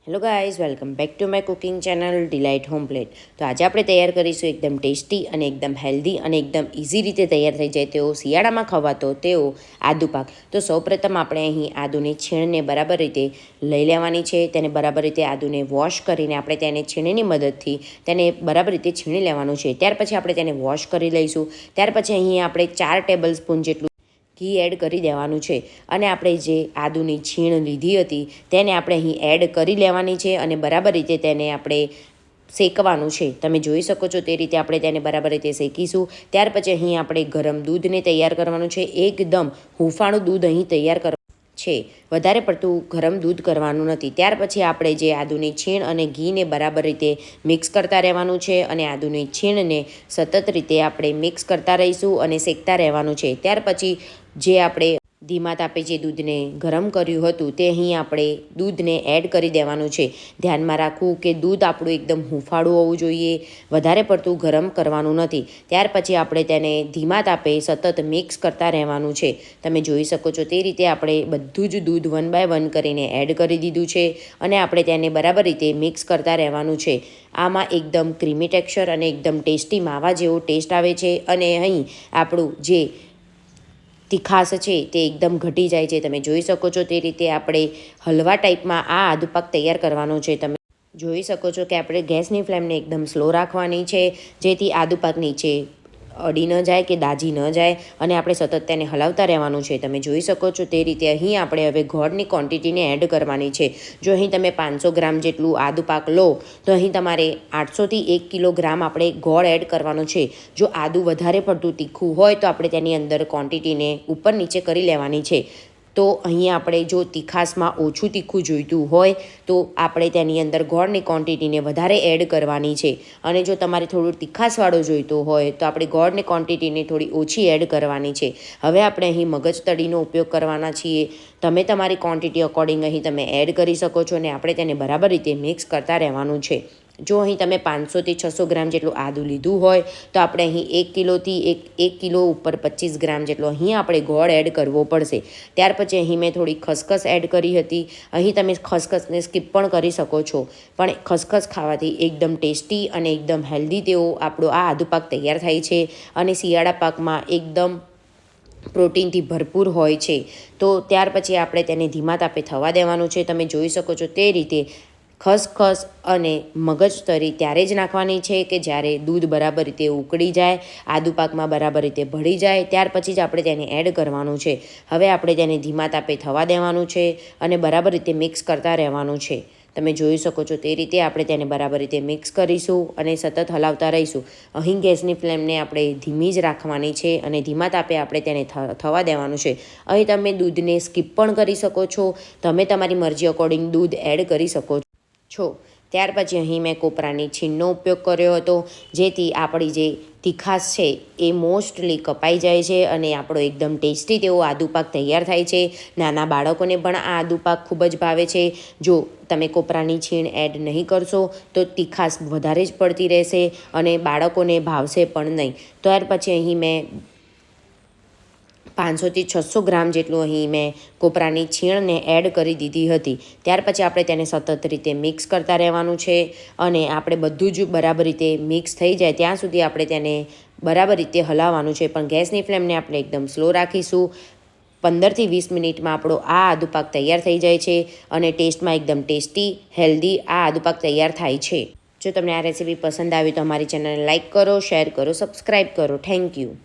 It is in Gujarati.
Hello guys, welcome back to my cooking channel delight home plate. તો આજે આપણે તૈયાર કરીશું એકદમ ટેસ્ટી અને એકદમ હેલ્ધી અને એકદમ ઇઝી રીતે તૈયાર થઈ જાય તેઓ શિયાળામાં ખવાતો તેઓ આદુ પાક. તો સૌપ્રથમ આપણે અહીં આદુની છીણને બરાબર રીતે લઈ લેવાની છે. તેને બરાબર રીતે આદુને વોશ કરીને આપણે તેને છીણીની મદદથી તેને બરાબર રીતે છીણી લેવાનું છે. ત્યાર પછી આપણે તેને વોશ કરી લઈશું. ત્યાર પછી અહીં આપણે 4 ટેબલ સ્પૂન જેટલું ઘી એડ કરી દેવાનું છે અને આપણે જે આદુની છીણ લીધી હતી તેને આપણે અહીં એડ કરી લેવાની છે અને બરાબર રીતે તેને આપણે શેકવાનું છે. તમે જોઈ શકો છો તે રીતે આપણે તેને બરાબર રીતે શેકીશું. ત્યાર પછી અહીં આપણે ગરમ દૂધને તૈયાર કરવાનું છે. એકદમ હૂંફાળું દૂધ અહીં તૈયાર કરવાનું છે, વધારે પડતું ગરમ દૂધ કરવાનું નથી. ત્યાર પછી આપણે જે આદુની છીણ અને ઘીને બરાબર રીતે મિક્સ કરતા રહેવાનું છે અને આદુની છીણને સતત રીતે આપણે મિક્સ કરતા રહીશું અને શેકતા રહેવાનું છે. ત્યાર પછી જે આપણે ધીમા તાપે જે દૂધને ગરમ કર્યું હતું તે અહીં આપણે દૂધને એડ કરી દેવાનું છે. ધ્યાનમાં રાખવું કે દૂધ આપણું એકદમ હૂંફાળું હોવું જોઈએ, વધારે પડતું ગરમ કરવાનું નથી. ત્યાર પછી આપણે તેને ધીમા તાપે સતત મિક્સ કરતા રહેવાનું છે. તમે જોઈ શકો છો તે રીતે આપણે બધું જ દૂધ 1 બાય 1 કરીને એડ કરી દીધું છે અને આપણે તેને બરાબર રીતે મિક્સ કરતા રહેવાનું છે. આમાં એકદમ ક્રીમી ટેક્સચર અને એકદમ ટેસ્ટી માવા જેવો ટેસ્ટ આવે છે અને અહીં આપણું જે તીખાશ છે તે એકદમ ઘટી જાય છે. તમે જોઈ શકો છો તે રીતે આપણે હલવા ટાઈપમાં આ આદુ પાક તૈયાર કરવાનો છે. તમે જોઈ શકો છો કે આપણે ગેસની ફ્લેમને એકદમ સ્લો રાખવાની છે જેથી આદુ પાક નીચે અડી ન જાય કે દાજી ન જાય અને આપણે સતત તેને હલાવતા રહેવાનું છે. તમે જોઈ શકો છો તે રીતે અહીં આપણે હવે ગોળની ક્વોન્ટિટીને એડ કરવાની છે. જો અહીં તમે 500 ગ્રામ જેટલું આદુ પાક લો તો અહીં તમારે 800થી 1 કિલોગ્રામ આપણે ગોળ એડ કરવાનો છે. જો આદુ વધારે પડતું તીખું હોય તો આપણે તેની અંદર ક્વોન્ટિટીને ઉપર નીચે કરી લેવાની છે. તો અહીં આપણે જો તીખાશમાં ઓછું તીખું જોઈતું હોય તો આપણે તેની અંદર ગોળની ક્વોન્ટિટીને વધારે એડ કરવાની છે અને જો તમારે થોડું તીખાશવાળું જોઈતું હોય તો આપણે ગોળની ક્વોન્ટિટીને થોડી ઓછી એડ કરવાની છે. હવે આપણે અહીં મગજતળીનો ઉપયોગ કરવાના છીએ. તમે તમારી ક્વોન્ટિટી અકોર્ડિંગ અહીં તમે એડ કરી શકો છો અને આપણે તેને બરાબર રીતે મિક્સ કરતા રહેવાનું છે. જો અહીં તમે 500થી 600 ગ્રામ જેટલું આદું લીધું હોય તો આપણે અહીં 1 કિલોથી 1 કિલો ઉપર 25 ગ્રામ જેટલો અહીં આપણે ગોળ એડ કરવો પડશે. ત્યાર પછી અહીં મેં થોડી ખસખસ એડ કરી હતી. અહીં તમે ખસખસને સ્કીપ પણ કરી શકો છો, પણ ખસખસ ખાવાથી એકદમ ટેસ્ટી અને એકદમ હેલ્ધી તેવો આપણો આ આદુ પાક તૈયાર થાય છે અને શિયાળા પાકમાં એકદમ પ્રોટીનથી ભરપૂર હોય છે. તો ત્યાર પછી આપણે તેને ધીમા તાપે થવા દેવાનું છે. તમે જોઈ શકો છો તે રીતે ખસખસ અને મગજતરી ત્યારે જ નાખવાની છે કે જ્યારે દૂધ બરાબર રીતે ઉકળી જાય, આદુ પાકમાં બરાબર રીતે ભળી જાય, ત્યાર પછી જ આપણે તેને એડ કરવાનું છે. હવે આપણે તેને ધીમા તાપે થવા દેવાનું છે અને બરાબર રીતે મિક્સ કરતા રહેવાનું છે. તમે જોઈ શકો છો તે રીતે આપણે તેને બરાબર રીતે મિક્સ કરીશું અને સતત હલાવતા રહીશું. અહીં ગેસની ફ્લેમને આપણે ધીમી જ રાખવાની છે અને ધીમા તાપે આપણે તેને થવા દેવાનું છે. અહીં તમે દૂધને સ્કીપ પણ કરી શકો છો, તમે તમારી મરજી અકોર્ડિંગ દૂધ એડ કરી શકો છો. ત્યાર પછી અહીં મેં કોપરાની છીણનો ઉપયોગ કર્યો હતો જેથી આપણી જે તીખાશ છે એ મોસ્ટલી કપાઈ જાય છે અને આપણો એકદમ ટેસ્ટી તેવો આદુ પાક તૈયાર થાય છે. નાના બાળકોને પણ આ આદુ પાક ખૂબ જ ભાવે છે. જો તમે કોપરાની છીણ એડ નહીં કરશો તો તીખાશ વધારે જ પડતી રહેશે અને બાળકોને ભાવશે પણ નહીં. ત્યાર પછી અહીં મેં 500થી 600 ગ્રામ જેટલું અહીં મેં કોપરાની છીણને એડ કરી દીધી હતી. ત્યાર પછી આપણે તેને સતત રીતે મિક્સ કરતા રહેવાનું છે અને આપણે બધું જ બરાબર રીતે મિક્સ થઈ જાય ત્યાં સુધી આપણે તેને બરાબર રીતે હલાવવાનું છે. પણ ગેસની ફ્લેમને આપણે એકદમ સ્લો રાખીશું. 15થી 20 મિનિટમાં આપણો આ આદુ પાક તૈયાર થઈ જાય છે અને ટેસ્ટમાં એકદમ ટેસ્ટી, હેલ્ધી આ આદુ પાક તૈયાર થાય છે. જો તમને આ રેસીપી પસંદ આવી તો અમારી ચેનલને લાઇક કરો, શેર કરો, સબસ્ક્રાઈબ કરો. Thank you.